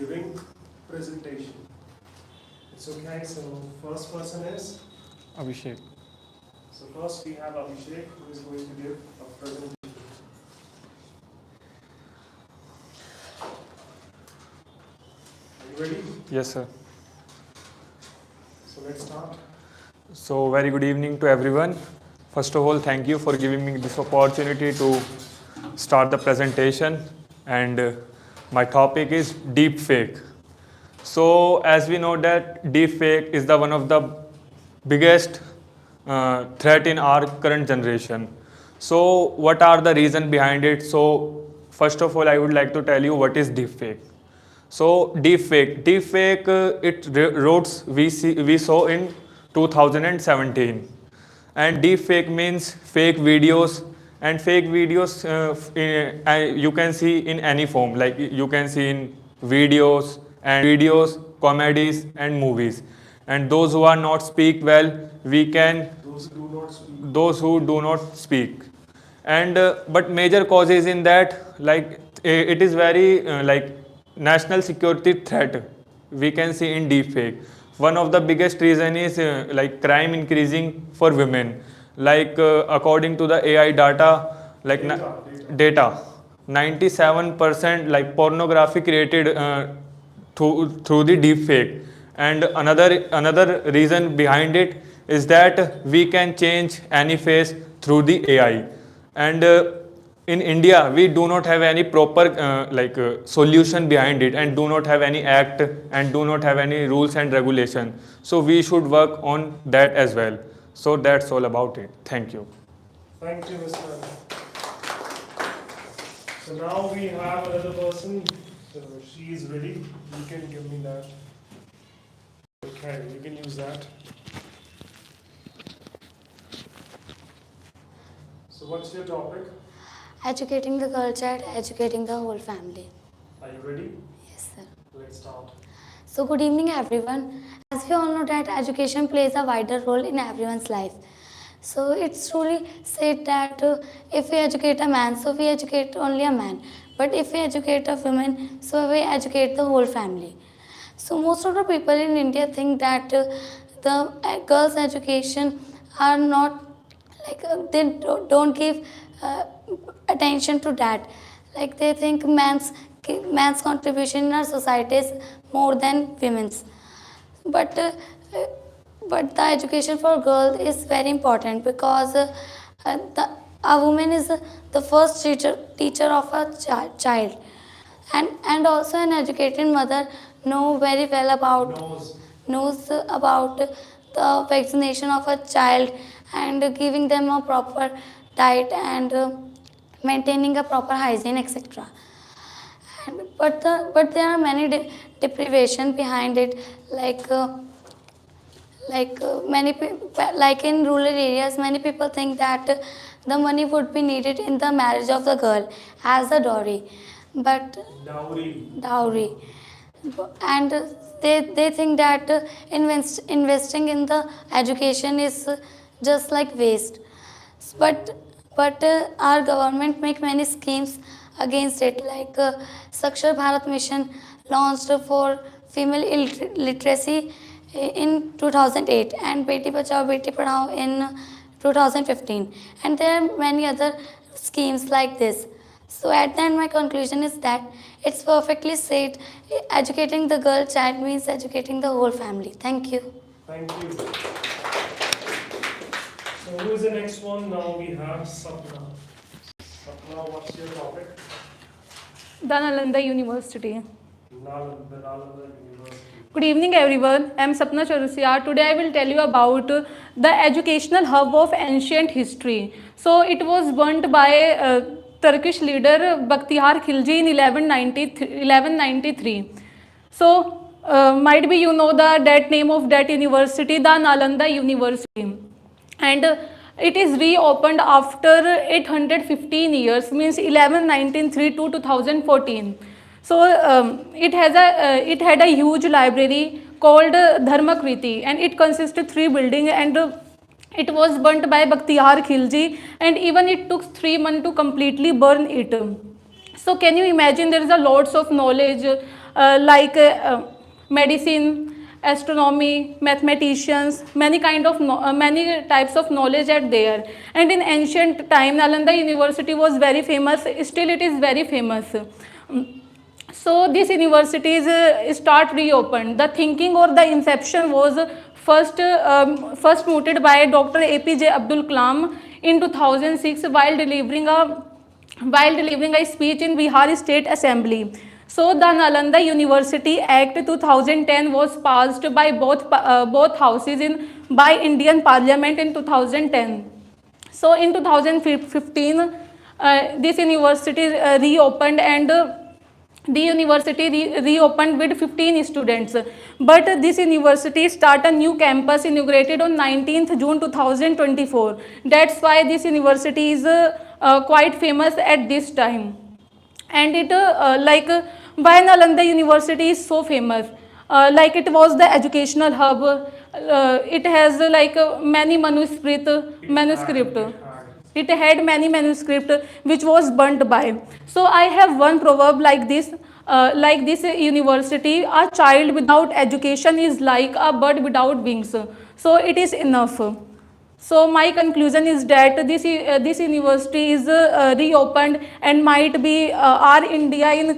giving presentation. It's okay, so first person is? Abhishek. So first we have Abhishek who is going to give a presentation. Are you ready? Yes, sir. So let's start. So, very good evening to everyone. First of all, thank you for giving me this opportunity to start the presentation. And my topic is deepfake. So, as we know that deepfake is the one of the biggest threat in our current generation. So, what are the reason behind it? So, first of all, I would like to tell you what is deepfake. So deepfake, roots we saw in 2017, and deepfake means fake videos, and fake videos you can see in any form, like you can see in videos, comedies and movies. And those who are not speak well, we can those who do not speak. And but major causes in that, like it is very like national security threat we can see in deepfake. One of the biggest reason is like crime increasing for women, like according to the AI data, like data 97% like pornography created through the deepfake. And another reason behind it is that we can change any face through the AI. And in India, we do not have any proper solution behind it, and do not have any act, and do not have any rules and regulation. So we should work on that as well. So that's all about it. Thank you. Thank you, Mr. So now we have another person. So she is ready. You can give me that. Okay, you can use that. So what's your topic? Educating the girl child, educating the whole family. Are you ready? Yes, sir. Let's start. So good evening, everyone. As we all know that education plays a wider role in everyone's life. So it's truly said that if we educate a man, so we educate only a man. But if we educate a woman, so we educate the whole family. So most of the people in India think that the girls' education are not like they don't give attention to that. Like they think man's contribution in our society is more than women's. But the education for girls is very important, because a woman is the first teacher of a child, and also an educated mother knows very well about the vaccination of a child, and giving them a proper diet, and maintaining a proper hygiene, etc. But there are many deprivation behind it, like in rural areas, many people think that the money would be needed in the marriage of the girl as a dowry, but dowry, and they think that investing in the education is just like waste. But our government make many schemes against it, like Sakshar Bharat Mission launched for female literacy in 2008, and Beti Bachao Beti Padhao in 2015, and there are many other schemes like this. So at the end, my conclusion is that it's perfectly said, educating the girl child means educating the whole family. Thank you. Thank you. So who is the next one? Now we have Sapna. Sapna, what's your topic? The Nalanda University. Nalanda University. Good evening, everyone. I am Sapna Charusia. Today I will tell you about the educational hub of ancient history. So it was burnt by Turkish leader Bakhtiyar Khilji in 1193. So might be you know that name of that university, the Nalanda University. And it is reopened after 815 years, means 1193 to 2014. So it had a huge library called Dharmakriti, and it consisted 3 buildings, and it was burnt by Bakhtiyar Khilji, and even it took 3 months to completely burn it. So can you imagine, there is a lots of knowledge medicine, astronomy, mathematicians, many types of knowledge are there. And in ancient time, Nalanda University was very famous. Still, it is very famous. So this universities start reopened. The thinking or the inception was first mooted by Dr. APJ Abdul Kalam in 2006 while delivering a speech in Bihar State Assembly. So the Nalanda University Act 2010 was passed by both houses by Indian Parliament in 2010. So in 2015, this university reopened, and the university reopened with 15 students. But this university start a new campus inaugurated on 19th June 2024. That's why this university is quite famous at this time. And why Nalanda University is so famous? It was the educational hub. It has many manuscript. It had many manuscript which was burnt by. So I have one proverb like this university: a child without education is like a bird without wings. So it is enough. So my conclusion is that this university is reopened, and might be our India in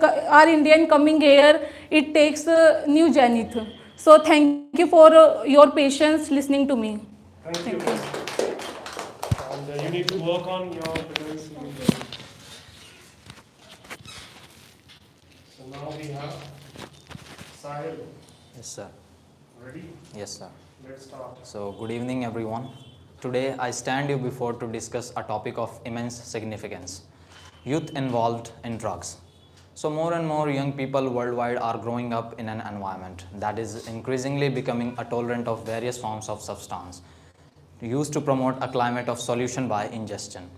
coming year it takes new zenith. So thank you for your patience listening to me. Thank you. And you need to work on your literacy. So now we have Sahil. Yes, sir. Ready? Yes, sir. Let's start. So, good evening, everyone. Today, I stand you before to discuss a topic of immense significance: youth involved in drugs. So, more and more young people worldwide are growing up in an environment that is increasingly becoming a tolerant of various forms of substance, used to promote a climate of solution by ingestion.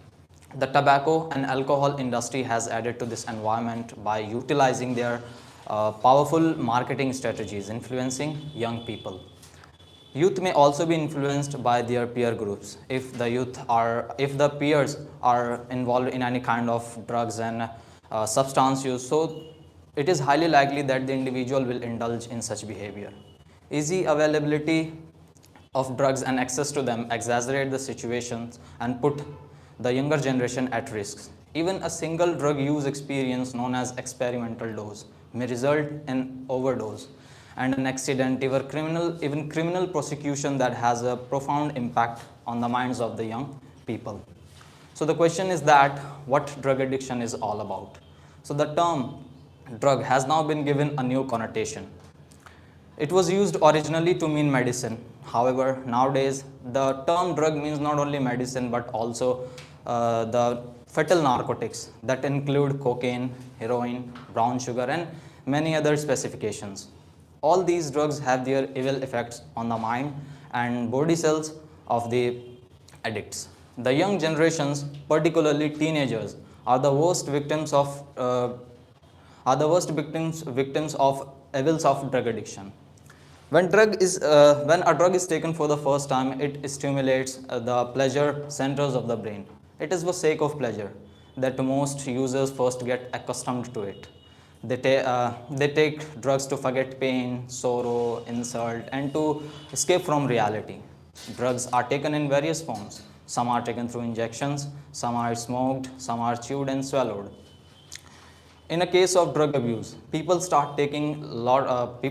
The tobacco and alcohol industry has added to this environment by utilizing their powerful marketing strategies, influencing young people. Youth may also be influenced by their peer groups. If the peers are involved in any kind of drugs and substance use, so it is highly likely that the individual will indulge in such behavior. Easy availability of drugs and access to them exaggerate the situations and put the younger generation at risk. Even a single drug use experience known as experimental dose may result in overdose and an accident, even criminal prosecution that has a profound impact on the minds of the young people. So the question is that what drug addiction is all about. So the term drug has now been given a new connotation. It was used originally to mean medicine. However, nowadays the term drug means not only medicine but also the fatal narcotics that include cocaine, heroin, brown sugar, and many other specifications. All these drugs have their evil effects on the mind and body cells of the addicts. The young generations, particularly teenagers, are the worst victims of evils of drug addiction. When a drug is taken for the first time, it stimulates the pleasure centers of the brain. It is for sake of pleasure that most users first get accustomed to it. They take drugs to forget pain, sorrow, insult, and to escape from reality. Drugs are taken in various forms. Some are taken through injections, some are smoked, some are chewed and swallowed. In a case of drug abuse, people start taking lot of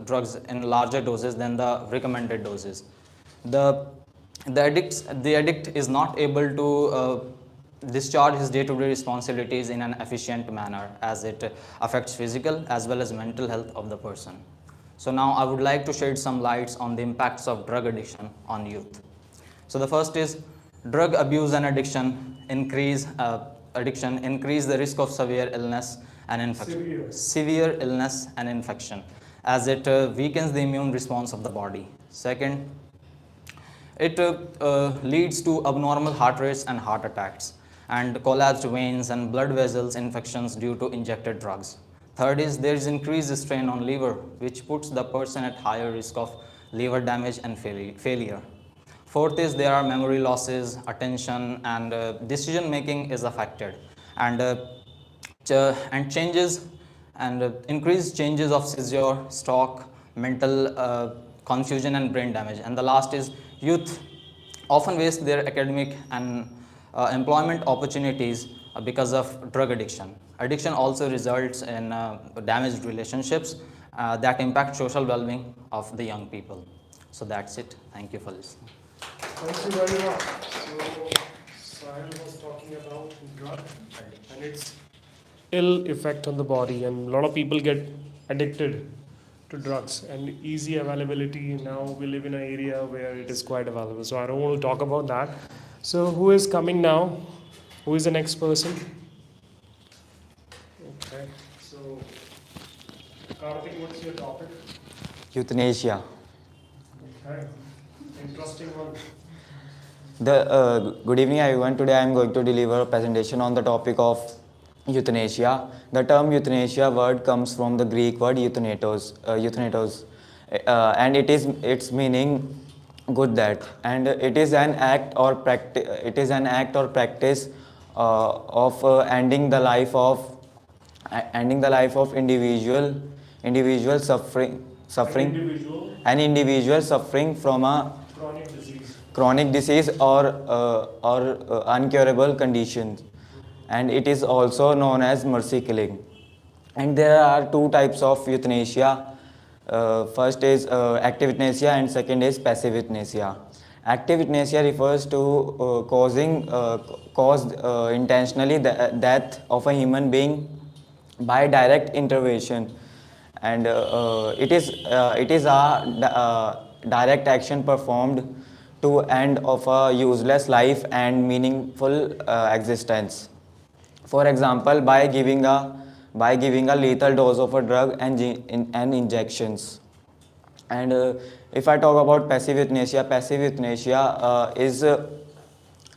drugs in larger doses than the recommended doses. The addict is not able to discharge his day-to-day responsibilities in an efficient manner, as it affects physical as well as mental health of the person. So now I would like to shed some lights on the impacts of drug addiction on youth. So the first is drug abuse and addiction increase the risk of severe illness and infection. Severe illness and infection, as it weakens the immune response of the body. Second, it leads to abnormal heart rates and heart attacks, and collapsed veins and blood vessels infections due to injected drugs. Third is there is increased strain on liver, which puts the person at higher risk of liver damage and failure. Fourth is there are memory losses, attention, and decision making is affected, and changes and increased changes of seizure, stroke, mental confusion and brain damage. And the last is youth often waste their academic and employment opportunities because of drug addiction. Addiction also results in damaged relationships that impact social well-being of the young people. So that's it. Thank you for listening. Thank you very much. So, Sahil was talking about drug and its ill effect on the body, and a lot of people get addicted to drugs and easy availability. Now we live in an area where it is quite available. So I don't want to talk about that. So who is coming now? Who is the next person? Okay. So Karthik, what's your topic? Euthanasia. Okay. Interesting one. Good evening, everyone. Today I am going to deliver a presentation on the topic of euthanasia. The term euthanasia word comes from the Greek word euthanatos, and its meaning good that, and it is an act or practice. It is an act or practice of ending the life of individual suffering an individual suffering from a chronic disease or uncurable condition, and it is also known as mercy killing. And there are two types of euthanasia. First is active euthanasia and second is passive euthanasia. Active euthanasia refers to caused intentionally the death of a human being by direct intervention, and it is a direct action performed to end of a useless life and meaningful existence. For example, by giving a lethal dose of a drug and injections. And if I talk about passive euthanasia is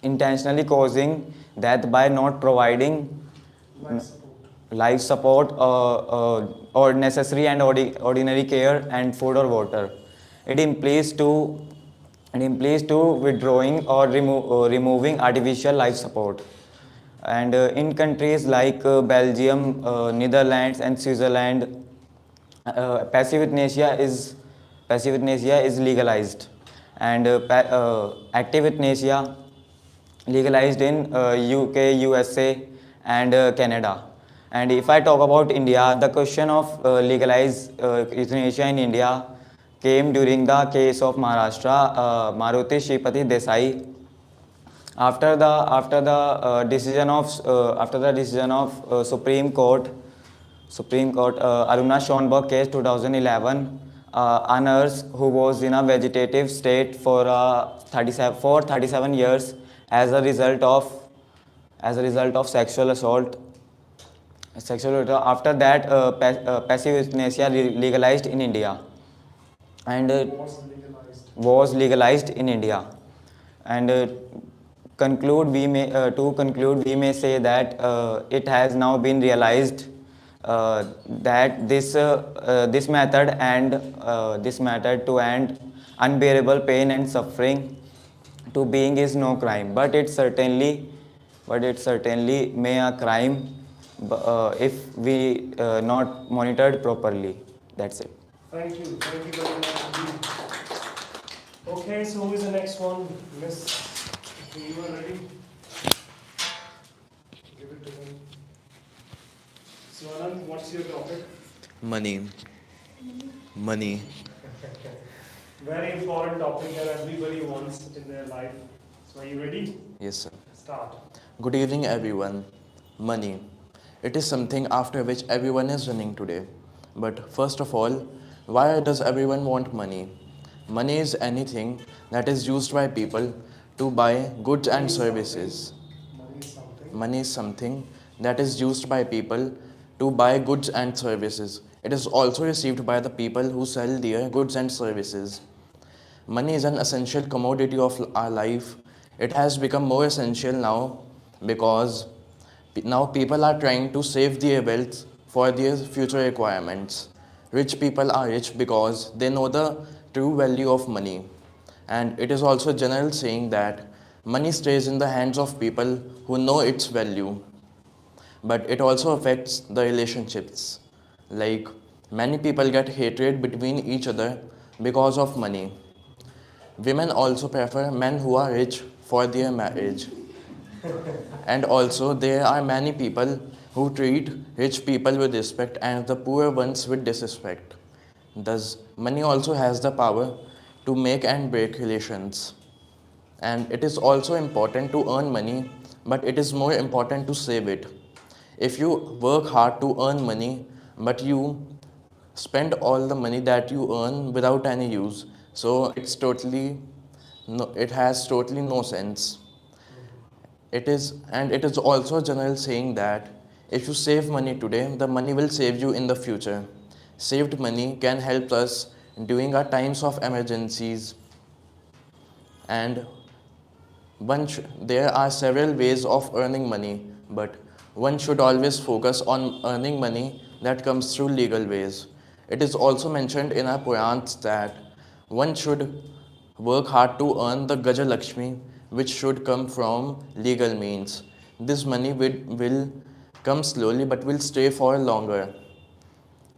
intentionally causing death by not providing life support or necessary and ordinary care and food or water. It implies to withdrawing or removing artificial life support. And in countries like Belgium, Netherlands and Switzerland, passive euthanasia is legalized, and active euthanasia legalized in UK, USA and Canada. And if I talk about India, the question of legalized euthanasia in India came during the case of Maharashtra, Maruti Shripati Desai. After the decision of Supreme Court, Aruna Schonberg case 2011, a nurse who was in a vegetative state for 37 years as a result of sexual assault. After that, passive euthanasia legalized in India, and was legalized in India. And to conclude, we may say that it has now been realized that this method to end unbearable pain and suffering to being is no crime, but it certainly may a crime if we not monitored properly. That's it. Thank you very much indeed. Okay, so who is the next one? Miss, if you are ready, give it to him. So Anand, what's your topic? Money. Very important topic that everybody wants in their life. So are you ready? Yes, sir. Start. Good evening, everyone. Money. It is something after which everyone is running today. But first of all, why does everyone want money? Money is anything that is used by people to buy goods and services. Money is something that is used by people to buy goods and services. It is also received by the people who sell their goods and services. Money is an essential commodity of our life. It has become more essential now because now people are trying to save their wealth for their future requirements. Rich people are rich because they know the true value of money. And it is also a general saying that money stays in the hands of people who know its value. But it also affects the relationships. Like, many people get hatred between each other because of money. Women also prefer men who are rich for their marriage. And also, there are many people who treat rich people with respect and the poor ones with disrespect. Thus, money also has the power to make and break relations. And it is also important to earn money, but it is more important to save it. If you work hard to earn money, but you spend all the money that you earn without any use, so it has totally no sense. It is also a general saying that if you save money today, the money will save you in the future. Saved money can help us during our times of emergencies, and there are several ways of earning money, but one should always focus on earning money that comes through legal ways. It is also mentioned in our Purans that one should work hard to earn the Gaja Lakshmi, which should come from legal means. This money will come slowly but will stay for longer.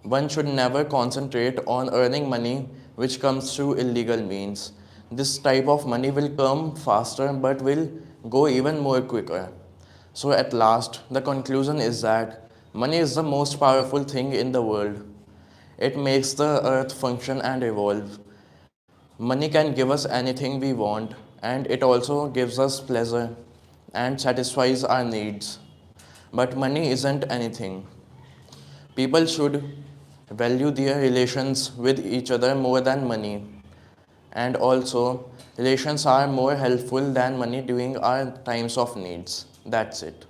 One should never concentrate on earning money which comes through illegal means. This type of money will come faster but will go even more quicker. So, at last, the conclusion is that money is the most powerful thing in the world. It makes the earth function and evolve. Money can give us anything we want, and it also gives us pleasure and satisfies our needs. But money isn't anything. People should value their relations with each other more than money. And also, relations are more helpful than money during our times of needs. That's it.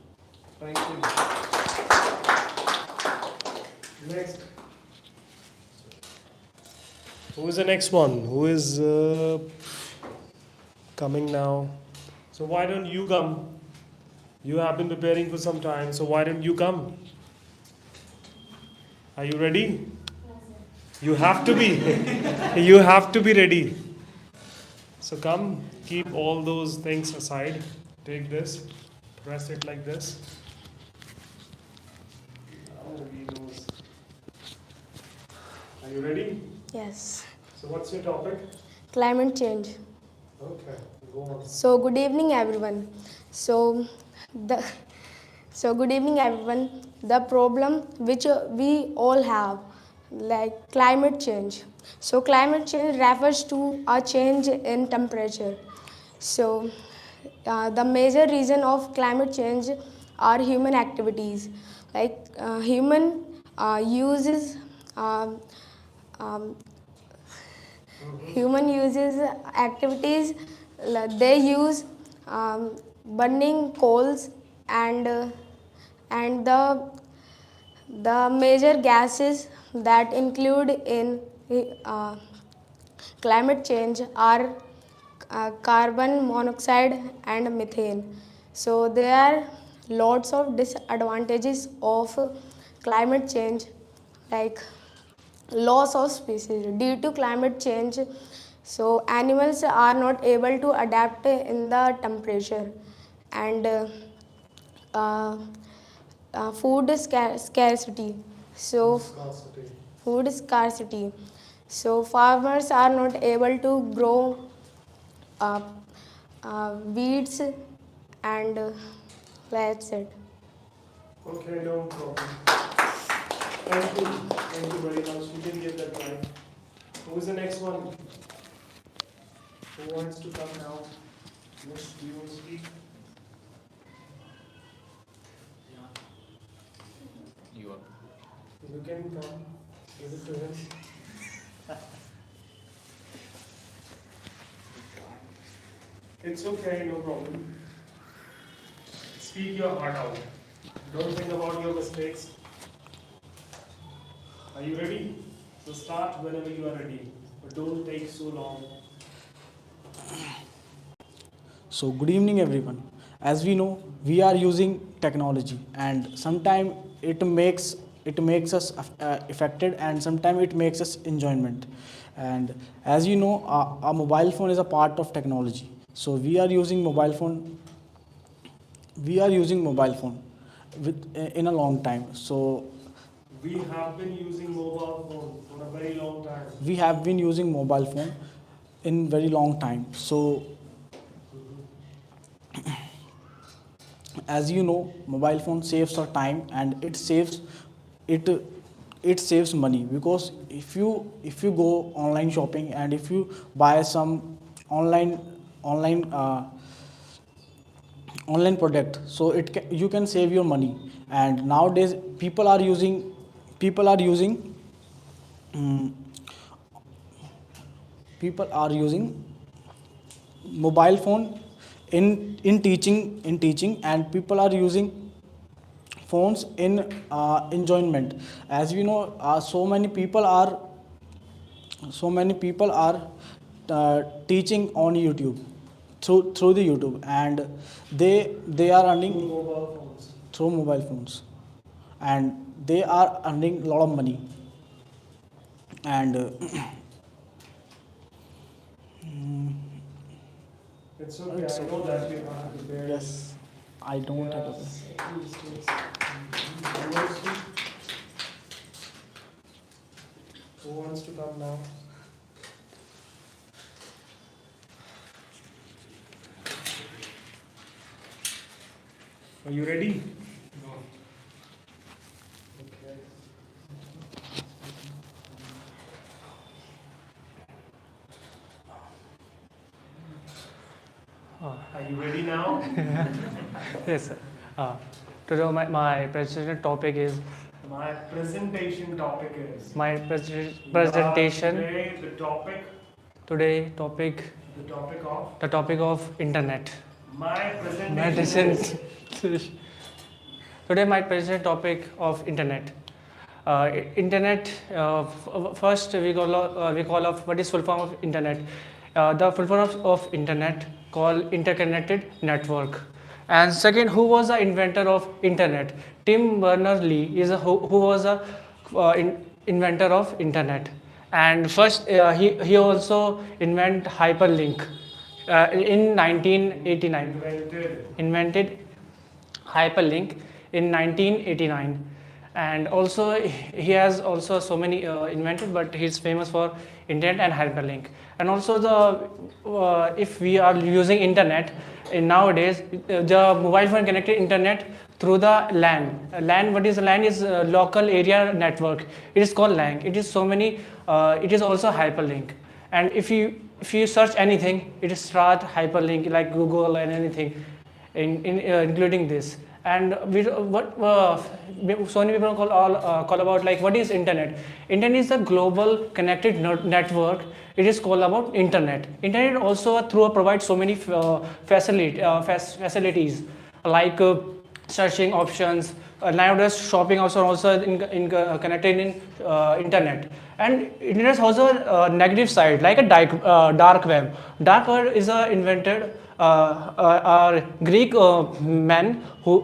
Thank you. Next. Who is the next one? Who is coming now? So why don't you come? You have been preparing for some time, so why don't you come? Are you ready? You have to be. You have to be ready. So come, keep all those things aside. Take this, press it like this. Now we lose. Are you ready? Yes, So what's your topic? climate change. Okay, go on. So good evening, everyone. So the good evening, everyone. The problem which we all have, like climate change. So climate change refers to a change in temperature. So the major reason of climate change are human activities, like human uses. Human uses activities, they use burning coals and the major gases that include in climate change are carbon monoxide and methane. So there are lots of disadvantages of climate change, like loss of species due to climate change. So animals are not able to adapt in the temperature, and food scarcity. So Scarcity. food scarcity. So farmers are not able to grow weeds, and that's it. Okay, no problem. Thank you. Thank you very much. You can give that mic. Who is the next one? Who wants to come now? Miss, do you want to speak? You can come. Give it to him. It's okay, no problem. Speak your heart out. Don't think about your mistakes. Are you ready? So start whenever you are ready, but don't take so long. So good evening everyone. As we know, we are using technology, and sometimes it makes us affected, and sometimes it makes us enjoyment. And as you know, our mobile phone is a part of technology. So we are using mobile phone. We are using mobile phone in a long time. So We have been using mobile phone for a very long time. We have been using mobile phone in very long time. So as you know, mobile phone saves our time and it it saves money, because if you go online shopping and if you buy some online online product, so you can save your money. And nowadays people are using mm, people are using mobile phone in teaching, and people are using phones in enjoyment. As we know, so many people are teaching on YouTube, through the YouTube, and they are earning Mobile phones. through mobile phones, and they are earning a lot of money. And It's okay. I know that you have prepared. yes, I don't have a Who wants to come now? Are you ready? No. Okay. Are you ready now? Yes, sir. Today my presentation topic is My presentation topic is. my presentation Today the topic. today topic The topic of. the topic of internet. My My presentation. is- Today my presentation topic of internet. Internet. First we call of what is full form of internet. The full form of internet called interconnected network. And second, who was the inventor of internet? Tim Berners-Lee is who was a inventor of internet. And first, he also invented hyperlink in 1989. Invented hyperlink in 1989. And also he has also so many invented, but he's famous for internet and hyperlink. And also the if we are using internet in nowadays, the mobile phone connected internet through the LAN. LAN, what is LAN? Is local area network. It is called LAN. It is so many. It is also hyperlink. And if you search anything, it is start hyperlink like Google and anything, including this. And so many people call about like what is internet. Internet is a global connected network. It is called about internet. Internet also provides so many facilities like searching options. Nowadays shopping also connected in internet. And internet has also a negative side like a dark web. Dark web is invented a Greek man who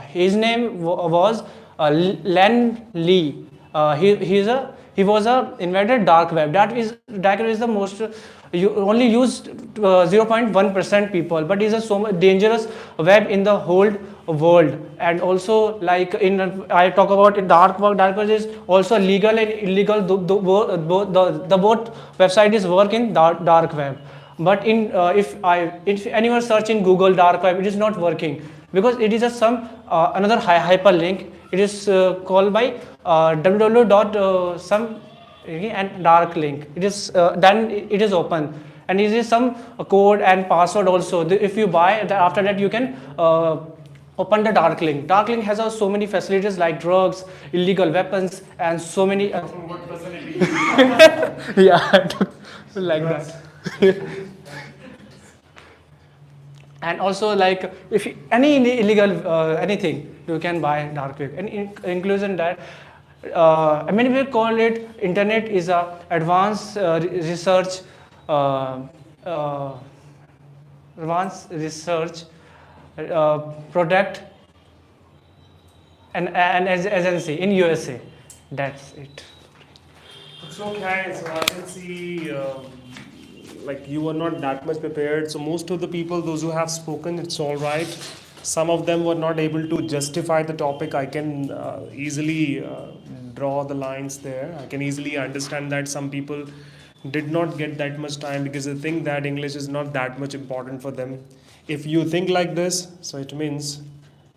his name was Len Lee. He was a invented dark web. Dark web is the most only used 0.1% people, but is a so much dangerous web in the whole world. And also like I talk about in dark web. Dark web is also legal and illegal. The both websites work in dark web. But if anyone search in Google dark web, it is not working because it is some another hyperlink. It is called by www. Some and dark link. It is then it is open, and it is some code and password also. If you buy, after that you can open the dark link. Dark link has so many facilities like drugs, illegal weapons, and so many. What facility? Yeah, like that. And also like if any illegal anything you can buy dark web. And inclusion that many people call it internet is a advanced research product and as agency in USA. That's it. It's okay. So I can see like you were not that much prepared. So most of the people, those who have spoken, it's all right. some of them were not able to justify the topic. I can easily draw the lines there. I can easily understand that some people did not get that much time because they think that English is not that much important for them. If you think like this, so it means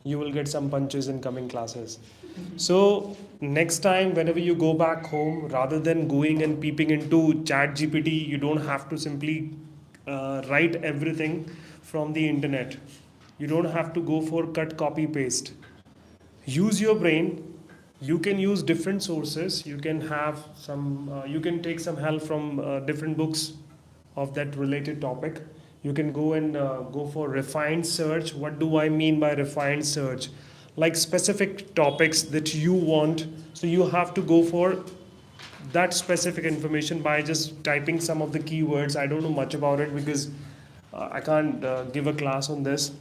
you will get some punches in coming classes. So next time whenever you go back home, rather than going and peeping into chat GPT, you don't have to simply write everything from the internet. You don't have to go for cut, copy, paste. Use your brain. You can use different sources. You can have some. You can take some help from different books of that related topic. You can go and go for refined search. What do I mean by refined search? Like specific topics that you want. So you have to go for that specific information by just typing some of the keywords. I don't know much about it because I can't give a class on this.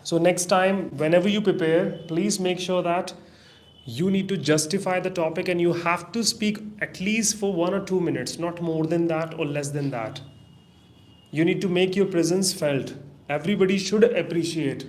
So next time, whenever you prepare, please make sure that you need to justify the topic and you have to speak at least for 1 or 2 minutes, not more than that or less than that. You need to make your presence felt. Everybody should appreciate.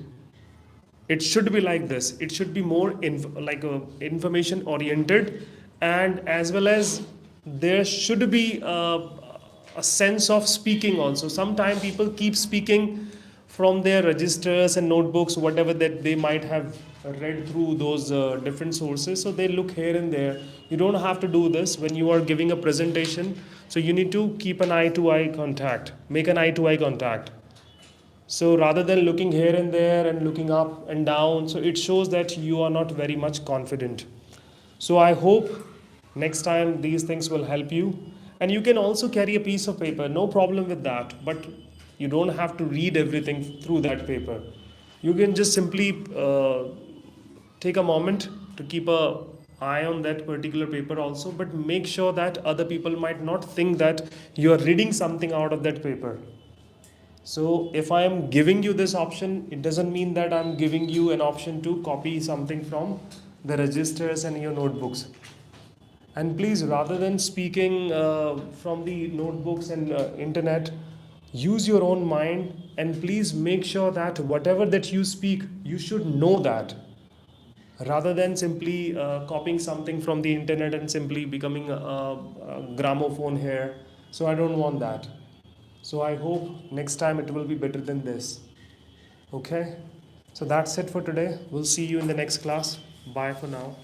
It should be like this. It should be more information oriented, and as well as there should be a sense of speaking also. Sometimes people keep speaking from their registers and notebooks, whatever that they might have read through those different sources. So they look here and there. You don't have to do this when you are giving a presentation. So you need to keep an eye-to-eye contact. Make an eye-to-eye contact. So rather than looking here and there and looking up and down, so it shows that you are not very much confident. So I hope next time these things will help you. And you can also carry a piece of paper, no problem with that. But you don't have to read everything through that paper. You can just simply take a moment to keep a eye on that particular paper also, but make sure that other people might not think that you are reading something out of that paper. So if I am giving you this option, it doesn't mean that I'm giving you an option to copy something from the registers and your notebooks. And please, rather than speaking from the notebooks and internet, use your own mind, and please make sure that whatever that you speak, you should know that. Rather than simply copying something from the internet and simply becoming a gramophone here. So I don't want that. So I hope next time it will be better than this. Okay? So that's it for today. We'll see you in the next class. Bye for now.